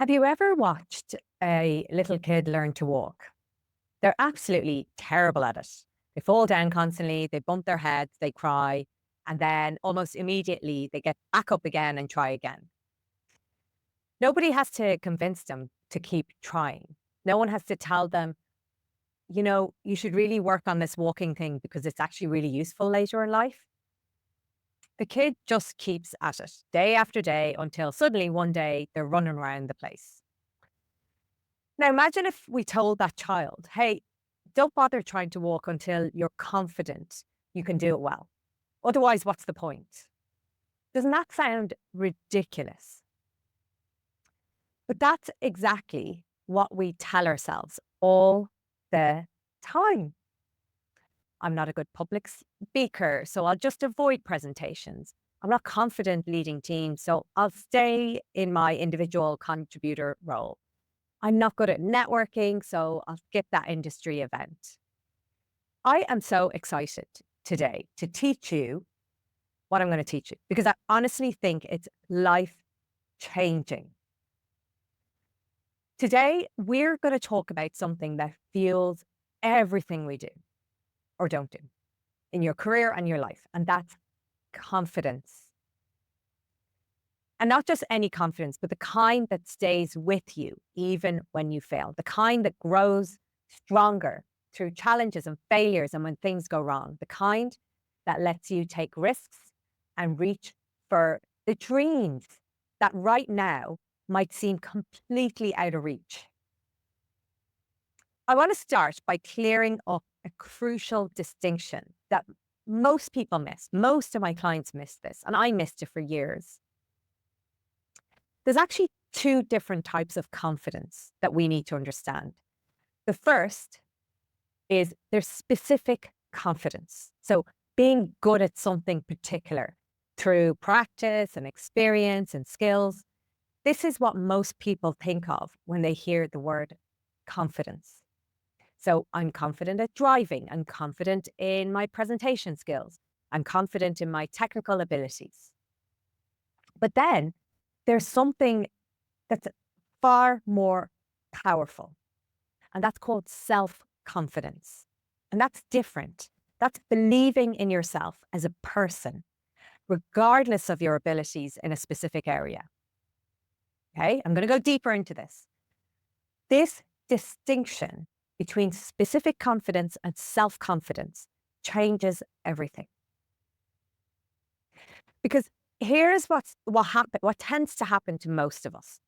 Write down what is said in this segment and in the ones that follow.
Have you ever watched a little kid learn to walk? They're absolutely terrible at it. They fall down constantly, they bump their heads, they cry, and then almost immediately they get back up again and try again. Nobody has to convince them to keep trying. No one has to tell them, you should really work on this walking thing because it's actually really useful later in life. The kid just keeps at it day after day until suddenly one day they're running around the place. Now, imagine if we told that child, hey, don't bother trying to walk until you're confident you can do it well. Otherwise, what's the point? Doesn't that sound ridiculous? But that's exactly what we tell ourselves all the time. I'm not a good public speaker, so I'll just avoid presentations. I'm not confident leading teams, so I'll stay in my individual contributor role. I'm not good at networking, so I'll skip that industry event. I am so excited today to teach you what I'm going to teach you because I honestly think it's life changing. Today, we're going to talk about something that fuels everything we do or don't do in your career and your life, and that's confidence. And not just any confidence, but the kind that stays with you even when you fail, the kind that grows stronger through challenges and failures and when things go wrong, the kind that lets you take risks and reach for the dreams that right now might seem completely out of reach. I want to start by clearing up a crucial distinction that most people miss. Most of my clients miss this, and I missed it for years. There's actually two different types of confidence that we need to understand. The first is there's specific confidence. So being good at something particular through practice and experience and skills. This is what most people think of when they hear the word confidence. So I'm confident at driving. I'm confident in my presentation skills. I'm confident in my technical abilities. But then there's something that's far more powerful, and that's called self-confidence. And that's different. That's believing in yourself as a person, regardless of your abilities in a specific area. Okay, I'm going to go deeper into this. This distinction between specific confidence and self-confidence changes everything. Because here's what tends to happen to most of us.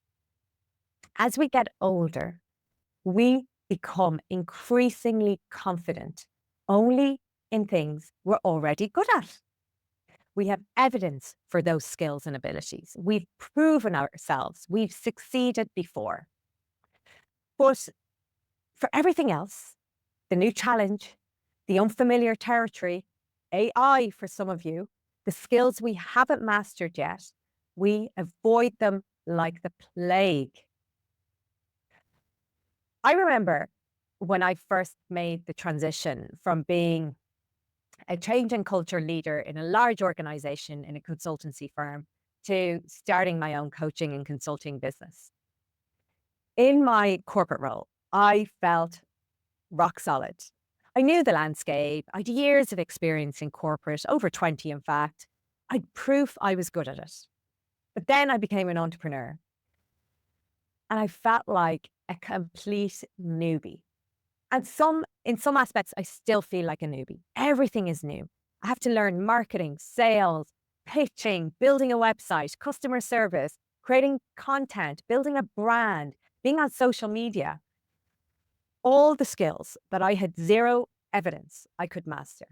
As we get older, we become increasingly confident only in things we're already good at. We have evidence for those skills and abilities. We've proven ourselves. We've succeeded before. But for everything else, the new challenge, the unfamiliar territory, AI for some of you, the skills we haven't mastered yet, we avoid them like the plague. I remember when I first made the transition from being a change and culture leader in a large organization in a consultancy firm to starting my own coaching and consulting business. In my corporate role, I felt rock solid. I knew the landscape. I had years of experience in corporate, over 20, in fact. I'd proof I was good at it. But then I became an entrepreneur and I felt like a complete newbie. And in some aspects, I still feel like a newbie. Everything is new. I have to learn marketing, sales, pitching, building a website, customer service, creating content, building a brand, being on social media. All the skills that I had zero evidence I could master.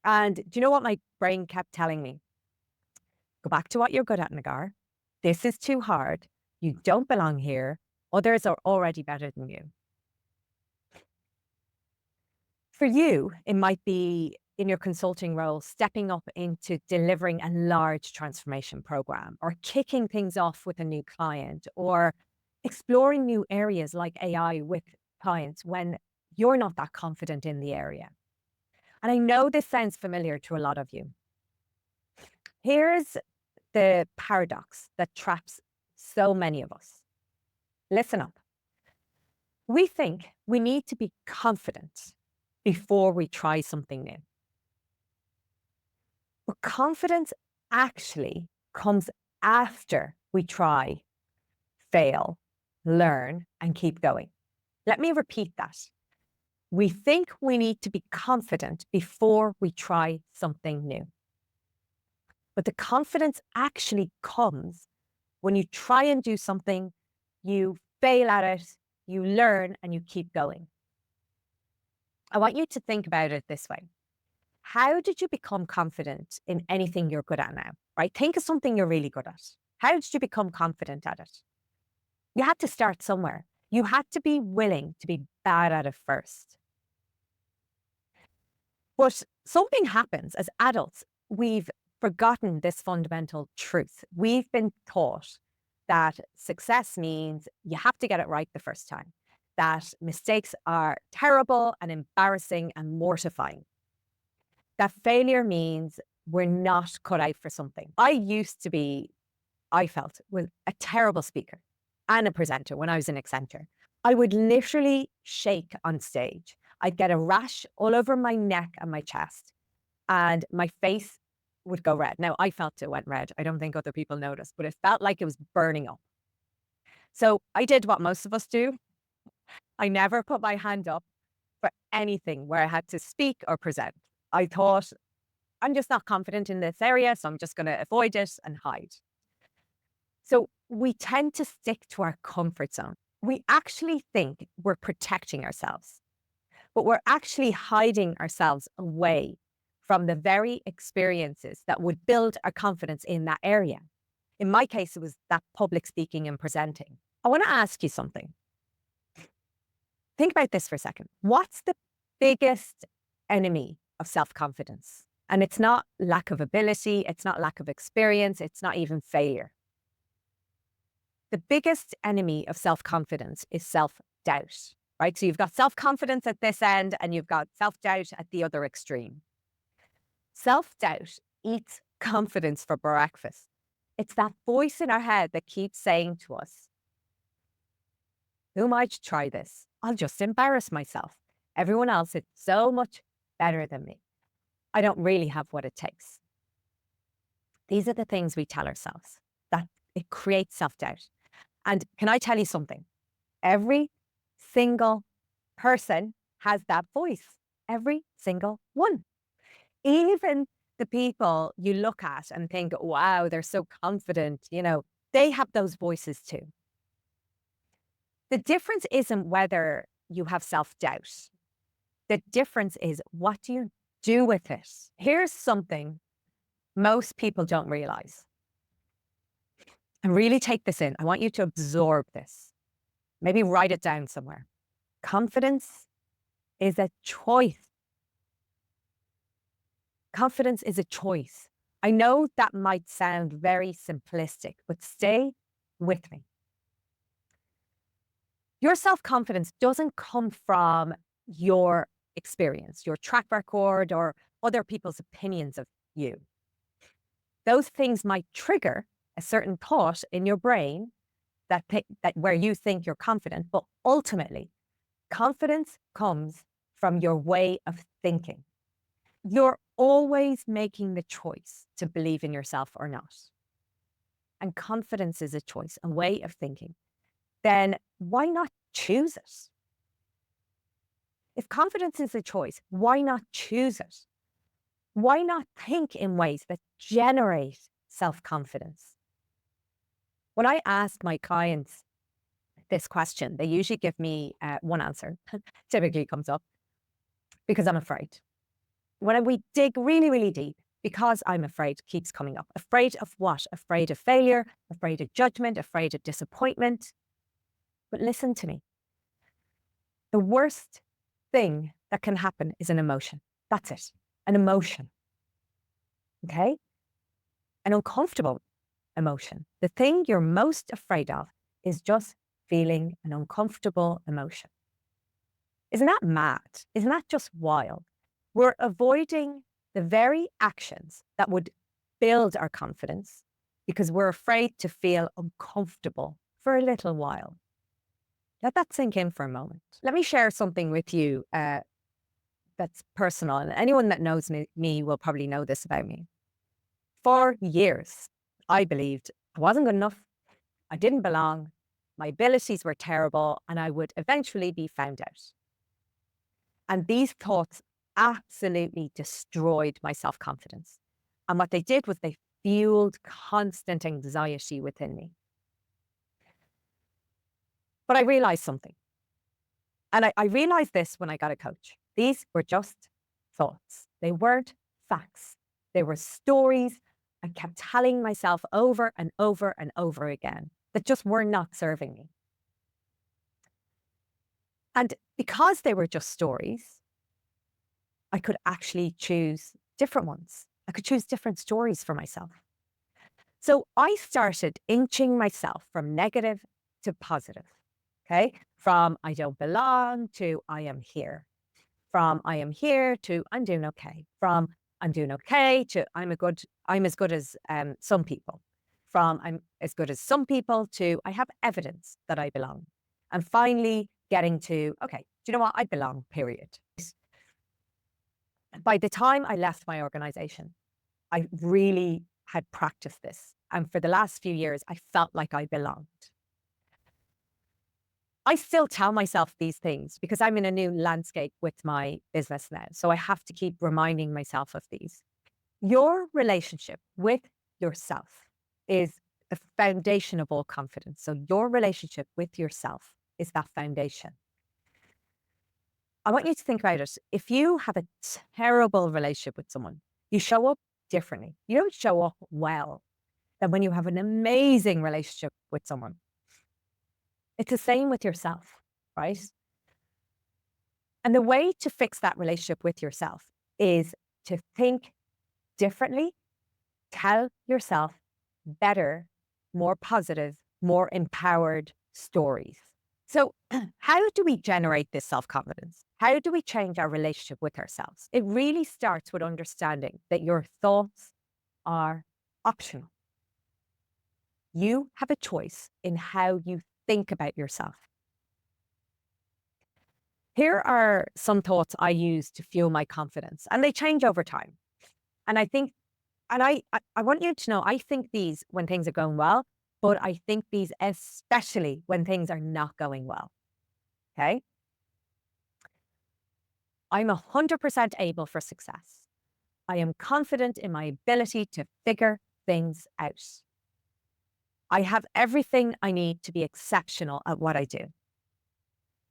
And do you know what my brain kept telling me? Go back to what you're good at, Nagar. This is too hard. You don't belong here. Others are already better than you. For you, it might be in your consulting role, stepping up into delivering a large transformation program or kicking things off with a new client or exploring new areas like AI with clients when you're not that confident in the area. And I know this sounds familiar to a lot of you. Here's the paradox that traps so many of us. Listen up. We think we need to be confident before we try something new. But confidence actually comes after we try, fail, learn, and keep going. Let me repeat that. We think we need to be confident before we try something new. But the confidence actually comes when you try and do something, you fail at it, you learn, and you keep going. I want you to think about it this way. How did you become confident in anything you're good at now, right? Think of something you're really good at. How did you become confident at it? You had to start somewhere. You had to be willing to be bad at it first. But something happens as adults. We've forgotten this fundamental truth. We've been taught that success means you have to get it right the first time, that mistakes are terrible and embarrassing and mortifying, that failure means we're not cut out for something. I used to be, I felt, was a terrible speaker and a presenter when I was in Accenture. I would literally shake on stage. I'd get a rash all over my neck and my chest, and my face would go red. Now, I felt it went red. I don't think other people noticed, but it felt like it was burning up. So I did what most of us do. I never put my hand up for anything where I had to speak or present. I thought, I'm just not confident in this area, so I'm just going to avoid it and hide. So we tend to stick to our comfort zone. We actually think we're protecting ourselves, but we're actually hiding ourselves away from the very experiences that would build our confidence in that area. In my case, it was that public speaking and presenting. I want to ask you something. Think about this for a second. What's the biggest enemy of self-confidence? And it's not lack of ability, it's not lack of experience, it's not even failure. The biggest enemy of self-confidence is self-doubt, right? So you've got self-confidence at this end and you've got self-doubt at the other extreme. Self-doubt eats confidence for breakfast. It's that voice in our head that keeps saying to us, who am I to try this? I'll just embarrass myself. Everyone else is so much better than me. I don't really have what it takes. These are the things we tell ourselves, that it creates self-doubt. And can I tell you something? Every single person has that voice. Every single one. Even the people you look at and think, wow, they're so confident, they have those voices too. The difference isn't whether you have self-doubt. The difference is, what do you do with it? Here's something most people don't realize. And really take this in. I want you to absorb this. Maybe write it down somewhere. Confidence is a choice. Confidence is a choice. I know that might sound very simplistic, but stay with me. Your self-confidence doesn't come from your experience, your track record, or other people's opinions of you. Those things might trigger a certain thought in your brain that where you think you're confident, but ultimately, confidence comes from your way of thinking. You're always making the choice to believe in yourself or not. And confidence is a choice, a way of thinking. Then why not choose it? If confidence is a choice, why not choose it? Why not think in ways that generate self-confidence? When I ask my clients this question, they usually give me one answer, typically comes up, because I'm afraid. When we dig really, really deep, because I'm afraid keeps coming up. Afraid of what? Afraid of failure, afraid of judgment, afraid of disappointment. But listen to me. The worst thing that can happen is an emotion. That's it. An emotion. Okay? An uncomfortable emotion. The thing you're most afraid of is just feeling an uncomfortable emotion. Isn't that mad? Isn't that just wild? We're avoiding the very actions that would build our confidence because we're afraid to feel uncomfortable for a little while. Let that sink in for a moment. Let me share something with you that's personal. And anyone that knows me will probably know this about me. For years, I believed I wasn't good enough, I didn't belong, my abilities were terrible, and I would eventually be found out. And these thoughts absolutely destroyed my self-confidence. And what they did was they fueled constant anxiety within me. But I realized something. And I realized this when I got a coach. These were just thoughts. They weren't facts. They were stories I kept telling myself over and over and over again that just were not serving me. And because they were just stories, I could actually choose different ones. I could choose different stories for myself. So I started inching myself from negative to positive. Okay. From I don't belong to I am here. From I am here to I'm doing okay. From I'm doing okay to I'm as good as some people. From I'm as good as some people to I have evidence that I belong. And finally getting to, okay, do you know what? I belong, period. By the time I left my organization, I really had practiced this. And for the last few years, I felt like I belonged. I still tell myself these things because I'm in a new landscape with my business now. So I have to keep reminding myself of these. Your relationship with yourself is the foundation of all confidence. So your relationship with yourself is that foundation. I want you to think about it. If you have a terrible relationship with someone, you show up differently. You don't show up well than when you have an amazing relationship with someone. It's the same with yourself, right? And the way to fix that relationship with yourself is to think differently, tell yourself better, more positive, more empowered stories. So, how do we generate this self-confidence? How do we change our relationship with ourselves? It really starts with understanding that your thoughts are optional. You have a choice in how you think about yourself. Here are some thoughts I use to fuel my confidence, and they change over time. And I think, and I want you to know, I think these when things are going well, but I think these especially when things are not going well. Okay. I'm 100% able for success. I am confident in my ability to figure things out. I have everything I need to be exceptional at what I do.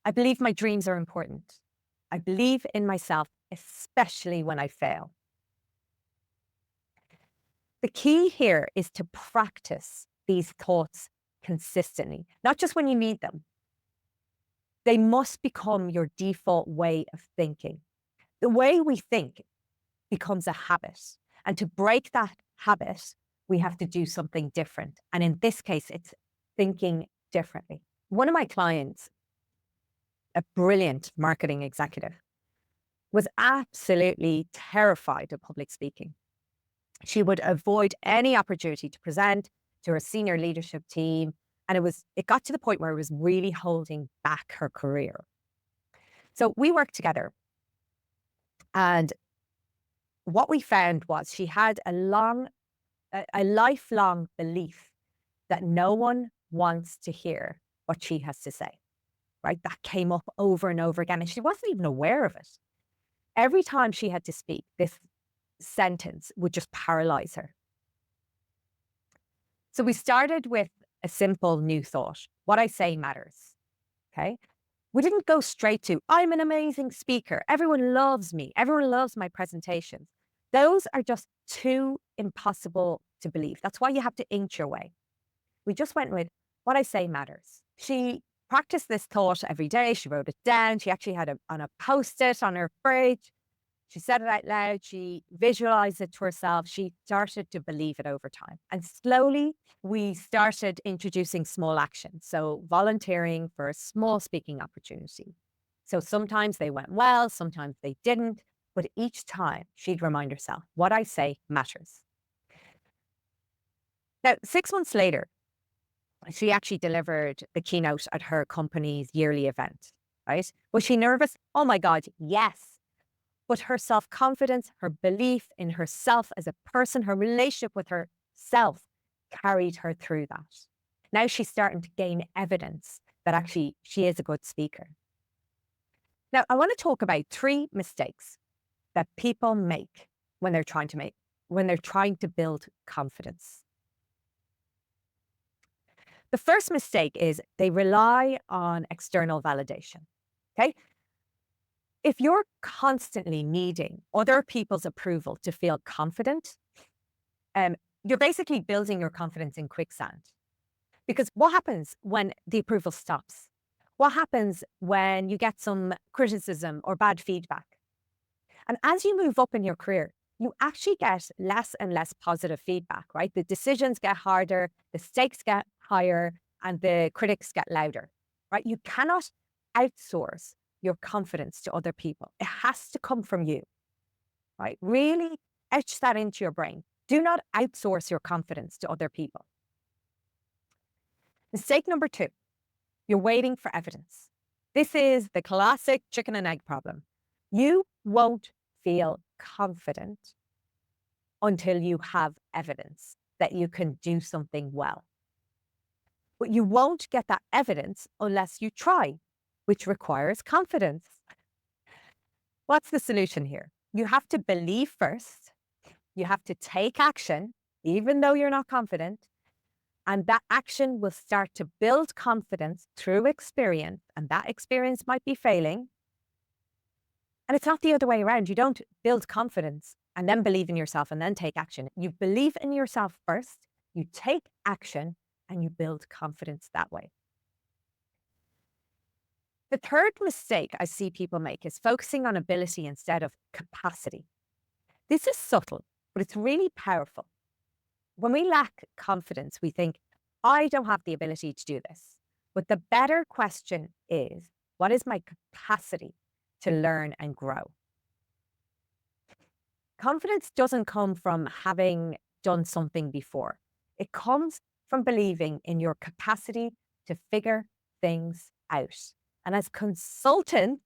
I believe my dreams are important. I believe in myself, especially when I fail. The key here is to practice these thoughts consistently, not just when you need them. They must become your default way of thinking. The way we think becomes a habit. And to break that habit, we have to do something different. And in this case, it's thinking differently. One of my clients, a brilliant marketing executive, was absolutely terrified of public speaking. She would avoid any opportunity to present to her senior leadership team. And it got to the point where it was really holding back her career. So we worked together. And what we found was she had a lifelong belief that no one wants to hear what she has to say, right? That came up over and over again. And she wasn't even aware of it. Every time she had to speak, this sentence would just paralyze her. So we started with a simple new thought. What I say matters. Okay. We didn't go straight to, I'm an amazing speaker. Everyone loves me. Everyone loves my presentations. Those are just too impossible to believe. That's why you have to inch your way. We just went with, what I say matters. She practiced this thought every day. She wrote it down. She actually had it on a Post-it on her fridge. She said it out loud. She visualized it to herself. She started to believe it over time. And slowly, we started introducing small actions. So volunteering for a small speaking opportunity. So sometimes they went well, sometimes they didn't. But each time she'd remind herself, what I say matters. Now, 6 months later, she actually delivered the keynote at her company's yearly event, right? Was she nervous? Oh my God, yes. But her self-confidence, her belief in herself as a person, her relationship with herself carried her through that. Now she's starting to gain evidence that actually she is a good speaker. Now, I want to talk about 3 mistakes that people make when they're trying to build confidence. The first mistake is they rely on external validation. Okay? If you're constantly needing other people's approval to feel confident, you're basically building your confidence in quicksand. Because what happens when the approval stops? What happens when you get some criticism or bad feedback? And as you move up in your career, you actually get less and less positive feedback, right? The decisions get harder, the stakes get higher, and the critics get louder, right? You cannot outsource your confidence to other people. It has to come from you, right? Really etch that into your brain. Do not outsource your confidence to other people. Mistake number 2, you're waiting for evidence. This is the classic chicken and egg problem. You won't feel confident until you have evidence that you can do something well. But you won't get that evidence unless you try, which requires confidence. What's the solution here? You have to believe first. You have to take action, even though you're not confident. And that action will start to build confidence through experience. And that experience might be failing. And it's not the other way around. You don't build confidence and then believe in yourself and then take action. You believe in yourself first, you take action, and you build confidence that way. The third mistake I see people make is focusing on ability instead of capacity. This is subtle, but it's really powerful. When we lack confidence, we think, I don't have the ability to do this. But the better question is, what is my capacity to learn and grow? Confidence doesn't come from having done something before. It comes from believing in your capacity to figure things out. And as consultants,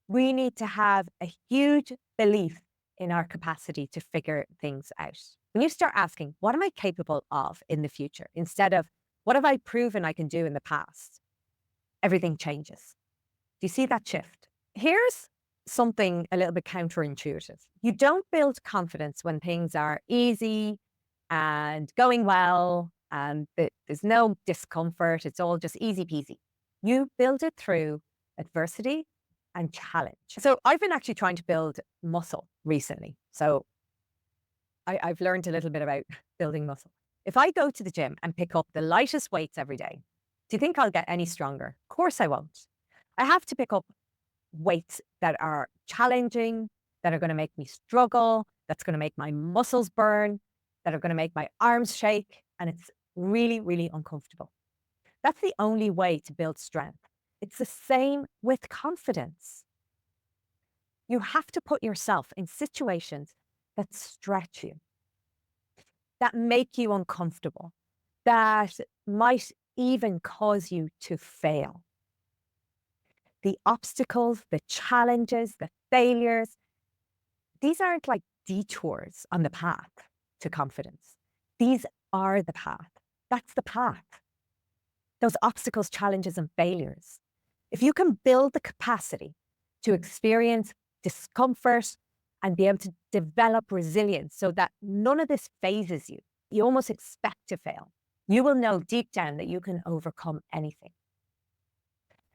we need to have a huge belief in our capacity to figure things out. When you start asking, what am I capable of in the future? Instead of, what have I proven I can do in the past? Everything changes. Do you see that shift? Here's something a little bit counterintuitive. You don't build confidence when things are easy and going well and there's no discomfort. It's all just easy peasy. You build it through adversity and challenge. So I've been actually trying to build muscle recently. So I've learned a little bit about building muscle. If I go to the gym and pick up the lightest weights every day, do you think I'll get any stronger? Of course I won't. I have to pick up weights that are challenging, that are going to make me struggle, that's going to make my muscles burn, that are going to make my arms shake, and it's really, really uncomfortable. That's the only way to build strength. It's the same with confidence. You have to put yourself in situations that stretch you, that make you uncomfortable, that might even cause you to fail. The obstacles, the challenges, the failures, these aren't like detours on the path to confidence. These are the path. That's the path. Those obstacles, challenges, and failures. If you can build the capacity to experience discomfort and be able to develop resilience so that none of this phases you, you almost expect to fail, you will know deep down that you can overcome anything.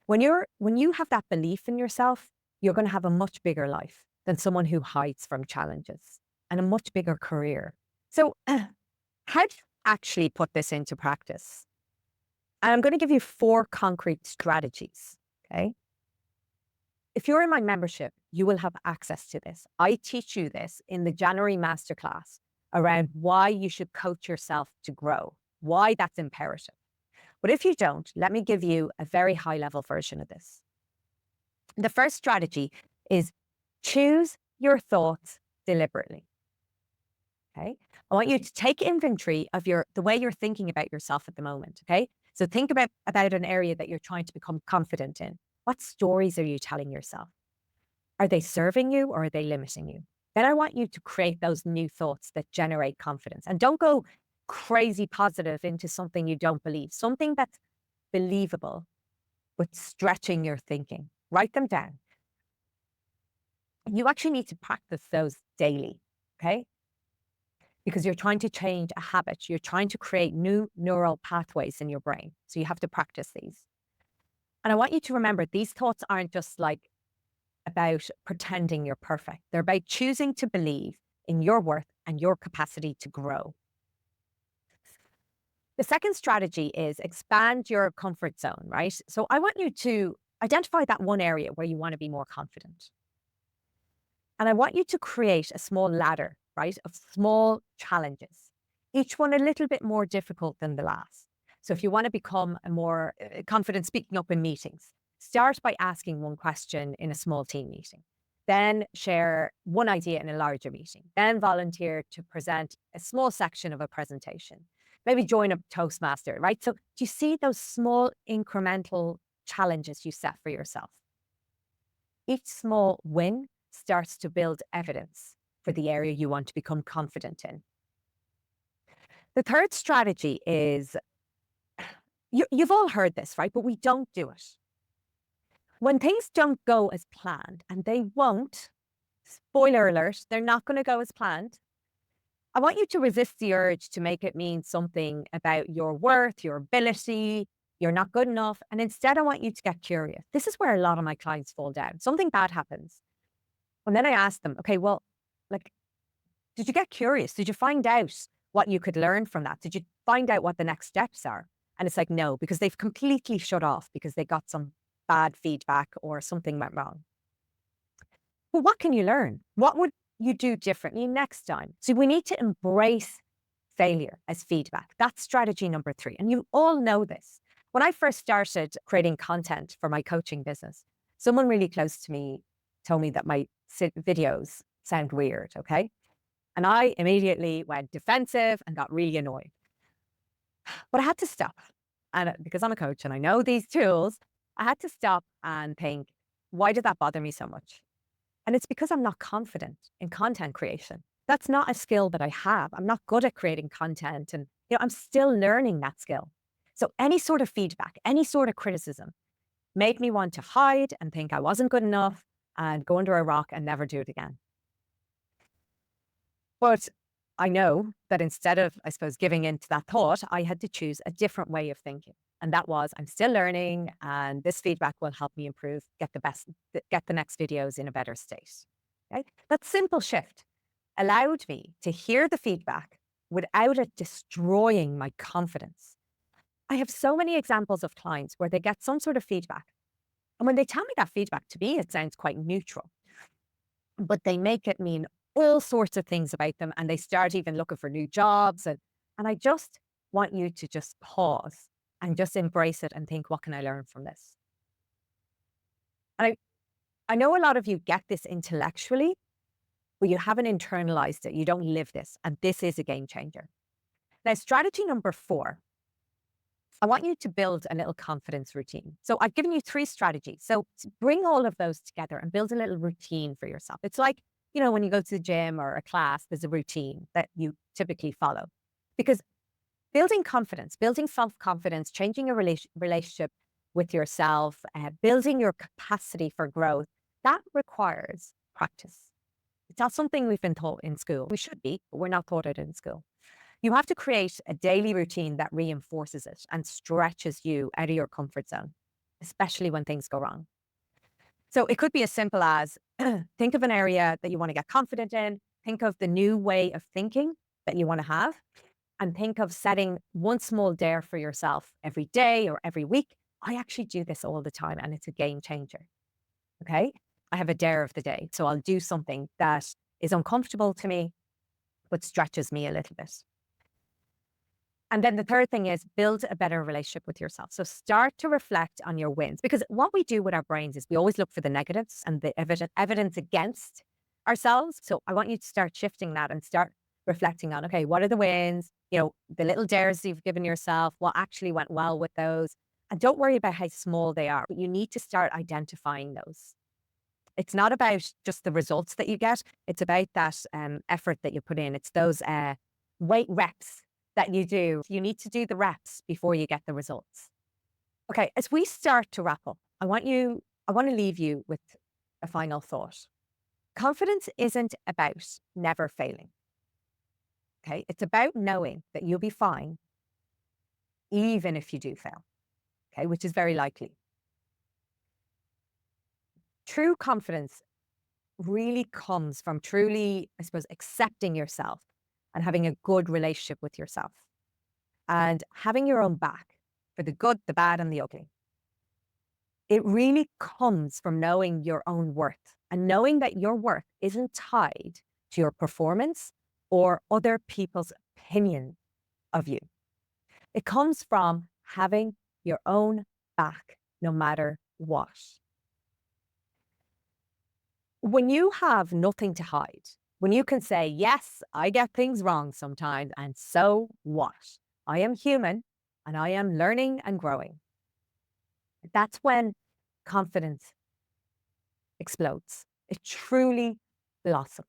When you have that belief in yourself, you're going to have a much bigger life than someone who hides from challenges, and a much bigger career. So how do you actually put this into practice? And I'm going to give you 4 concrete strategies, okay? If you're in my membership, you will have access to this. I teach you this in the January masterclass around why you should coach yourself to grow, why that's imperative. But if you don't, let me give you a very high-level version of this. The first strategy is choose your thoughts deliberately. Okay. I want you to take inventory of the way you're thinking about yourself at the moment. Okay. So think about an area that you're trying to become confident in. What stories are you telling yourself? Are they serving you or are they limiting you? Then I want you to create those new thoughts that generate confidence, and don't go crazy positive into something you don't believe, something that's believable, but stretching your thinking. Write them down. You actually need to practice those daily. Okay. Because you're trying to change a habit. You're trying to create new neural pathways in your brain. So you have to practice these. And I want you to remember these thoughts aren't just like about pretending you're perfect. They're about choosing to believe in your worth and your capacity to grow. The second strategy is expand your comfort zone, right? So I want you to identify that one area where you want to be more confident. And I want you to create a small ladder, right, of small challenges, each one a little bit more difficult than the last. So if you want to become a more confident speaking up in meetings, start by asking one question in a small team meeting. Then share one idea in a larger meeting. Then volunteer to present a small section of a presentation. Maybe join a Toastmaster, right? So do you see those small incremental challenges you set for yourself? Each small win starts to build evidence for the area you want to become confident in. The third strategy is you've all heard this, right? But we don't do it. When things don't go as planned, and they won't, spoiler alert, they're not going to go as planned. I want you to resist the urge to make it mean something about your worth, your ability, you're not good enough. And instead, I want you to get curious. This is where a lot of my clients fall down. Something bad happens. And then I ask them, okay, well, like, did you get curious? Did you find out what you could learn from that? Did you find out what the next steps are? And it's like, no, because they've completely shut off because they got some bad feedback or something went wrong. Well, what can you learn? What would you do differently next time? So we need to embrace failure as feedback. That's strategy number 3. And you all know this. When I first started creating content for my coaching business, someone really close to me told me that my videos sound weird. Okay. And I immediately went defensive and got really annoyed. But I had to stop. And because I'm a coach and I know these tools, I had to stop and think, why did that bother me so much? And it's because I'm not confident in content creation. That's not a skill that I have. I'm not good at creating content. And I'm still learning that skill. So any sort of feedback, any sort of criticism made me want to hide and think I wasn't good enough and go under a rock and never do it again. But I know that instead of, I suppose, giving in to that thought, I had to choose a different way of thinking. And that was, I'm still learning and this feedback will help me improve, get the next videos in a better state. Okay? That simple shift allowed me to hear the feedback without it destroying my confidence. I have so many examples of clients where they get some sort of feedback. And when they tell me that feedback, to me, it sounds quite neutral, but they make it mean all sorts of things about them. And they start even looking for new jobs. And I just want you to just pause and just embrace it and think, what can I learn from this? And I know a lot of you get this intellectually, but you haven't internalized it. You don't live this. And this is a game changer. Now, strategy number 4, I want you to build a little confidence routine. So I've given you 3 strategies. So bring all of those together and build a little routine for yourself. It's like, when you go to the gym or a class, there's a routine that you typically follow. Because building confidence, building self-confidence, changing a relationship with yourself, building your capacity for growth, that requires practice. It's not something we've been taught in school. We should be, but we're not taught it in school. You have to create a daily routine that reinforces it and stretches you out of your comfort zone, especially when things go wrong. So it could be as simple as think of an area that you want to get confident in, think of the new way of thinking that you want to have, and think of setting one small dare for yourself every day or every week. I actually do this all the time and it's a game changer. Okay. I have a dare of the day. So I'll do something that is uncomfortable to me, but stretches me a little bit. And then the third thing is build a better relationship with yourself. So start to reflect on your wins, because what we do with our brains is we always look for the negatives and the evidence against ourselves. So I want you to start shifting that and start reflecting on, okay, what are the wins? You know, the little dares you've given yourself, what actually went well with those? And don't worry about how small they are, but you need to start identifying those. It's not about just the results that you get. It's about that effort that you put in. It's those weight reps that you do. You need to do the reps before you get the results. Okay, as we start to wrap up, I want to leave you with a final thought. Confidence isn't about never failing. Okay, it's about knowing that you'll be fine even if you do fail. Okay, which is very likely. True confidence really comes from truly, I suppose, accepting yourself and having a good relationship with yourself and having your own back for the good, the bad, and the ugly. It really comes from knowing your own worth and knowing that your worth isn't tied to your performance or other people's opinion of you. It comes from having your own back no matter what. When you have nothing to hide, when you can say, yes, I get things wrong sometimes, and so what? I am human and I am learning and growing. That's when confidence explodes. It truly blossoms.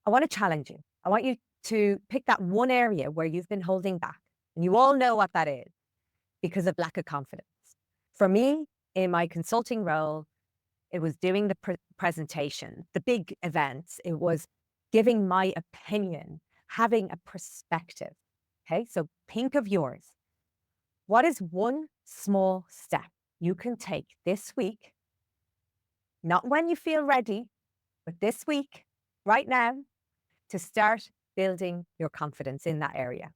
I want to challenge you. I want you to pick that one area where you've been holding back. And you all know what that is because of lack of confidence. For me, in my consulting role, it was doing the presentation, the big events. It was giving my opinion, having a perspective. Okay, so think of yours. What is one small step you can take this week? Not when you feel ready, but this week, right now, to start building your confidence in that area.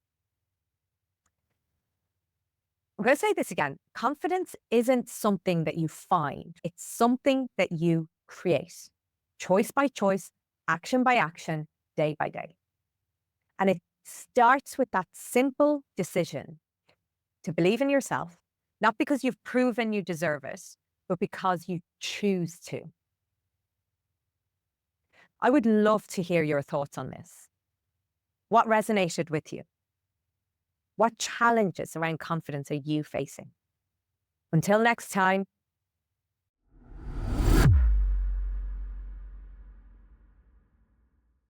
I'm going to say this again. Confidence isn't something that you find. It's something that you create, choice by choice, action by action, day by day. And it starts with that simple decision to believe in yourself, not because you've proven you deserve it, but because you choose to. I would love to hear your thoughts on this. What resonated with you? What challenges around confidence are you facing? Until next time,